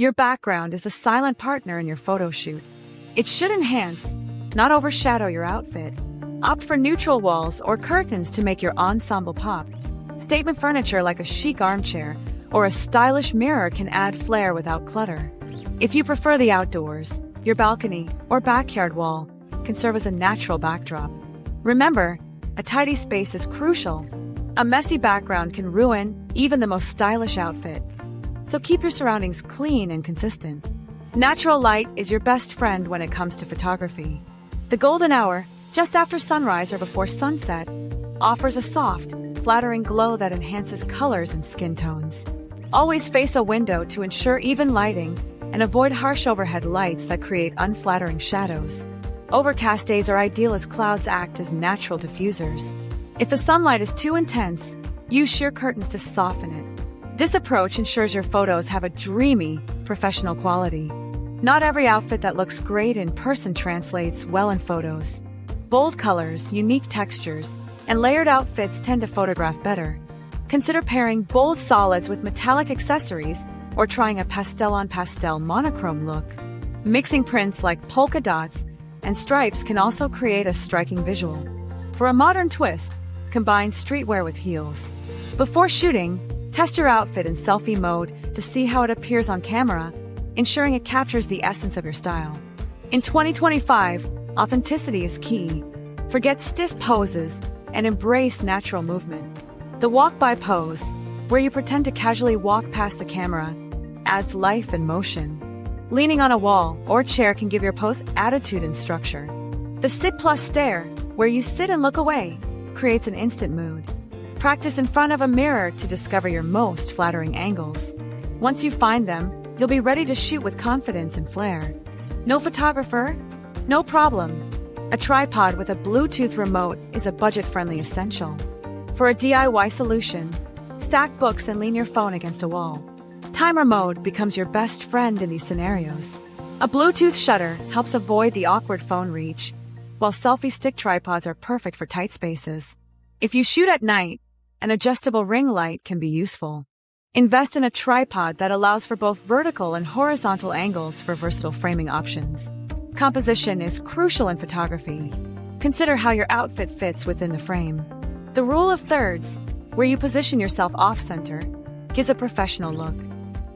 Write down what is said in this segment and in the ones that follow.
Your background is the silent partner in your photo shoot. It should enhance, not overshadow your outfit. Opt for neutral walls or curtains to make your ensemble pop. Statement furniture like a chic armchair or a stylish mirror can add flair without clutter. If you prefer the outdoors, your balcony or backyard wall can serve as a natural backdrop. Remember, a tidy space is crucial. A messy background can ruin even the most stylish outfit. So keep your surroundings clean and consistent. Natural light is your best friend when it comes to photography. The golden hour, just after sunrise or before sunset, offers a soft, flattering glow that enhances colors and skin tones. Always face a window to ensure even lighting and avoid harsh overhead lights that create unflattering shadows. Overcast days are ideal as clouds act as natural diffusers. If the sunlight is too intense, use sheer curtains to soften it. This approach ensures your photos have a dreamy, professional quality. Not every outfit that looks great in person translates well in photos. Bold colors, unique textures, and layered outfits tend to photograph better. Consider pairing bold solids with metallic accessories or trying a pastel-on-pastel monochrome look. Mixing prints like polka dots and stripes can also create a striking visual. For a modern twist, combine streetwear with heels. Before shooting, test your outfit in selfie mode to see how it appears on camera, ensuring it captures the essence of your style. In 2025, authenticity is key. Forget stiff poses and embrace natural movement. The walk-by pose, where you pretend to casually walk past the camera, adds life and motion. Leaning on a wall or chair can give your pose attitude and structure. The sit-plus stare, where you sit and look away, creates an instant mood. Practice in front of a mirror to discover your most flattering angles. Once you find them, you'll be ready to shoot with confidence and flair. No photographer? No problem. A tripod with a Bluetooth remote is a budget-friendly essential. For a DIY solution, stack books and lean your phone against a wall. Timer mode becomes your best friend in these scenarios. A Bluetooth shutter helps avoid the awkward phone reach, while selfie stick tripods are perfect for tight spaces. If you shoot at night, an adjustable ring light can be useful. Invest in a tripod that allows for both vertical and horizontal angles for versatile framing options. Composition is crucial in photography. Consider how your outfit fits within the frame. The rule of thirds, where you position yourself off-center, gives a professional look.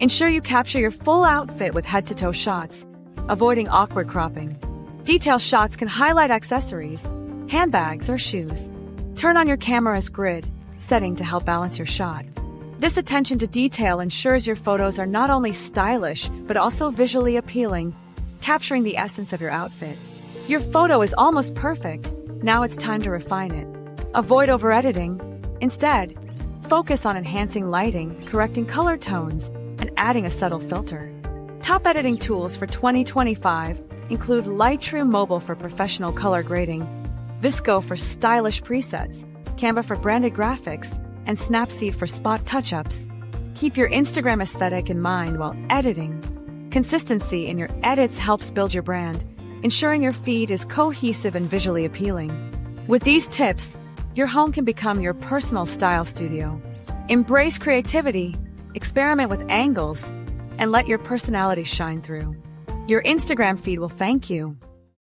Ensure you capture your full outfit with head-to-toe shots, avoiding awkward cropping. Detail shots can highlight accessories, handbags, or shoes. Turn on your camera's grid setting to help balance your shot. This attention to detail ensures your photos are not only stylish, but also visually appealing, capturing the essence of your outfit. Your photo is almost perfect. Now it's time to refine it. Avoid over-editing. Instead, focus on enhancing lighting, correcting color tones, and adding a subtle filter. Top editing tools for 2025 include Lightroom Mobile for professional color grading, Visco for stylish presets, Canva for branded graphics, and Snapseed for spot touch-ups. Keep your Instagram aesthetic in mind while editing. Consistency in your edits helps build your brand, ensuring your feed is cohesive and visually appealing. With these tips, your home can become your personal style studio. Embrace creativity, experiment with angles, and let your personality shine through. Your Instagram feed will thank you.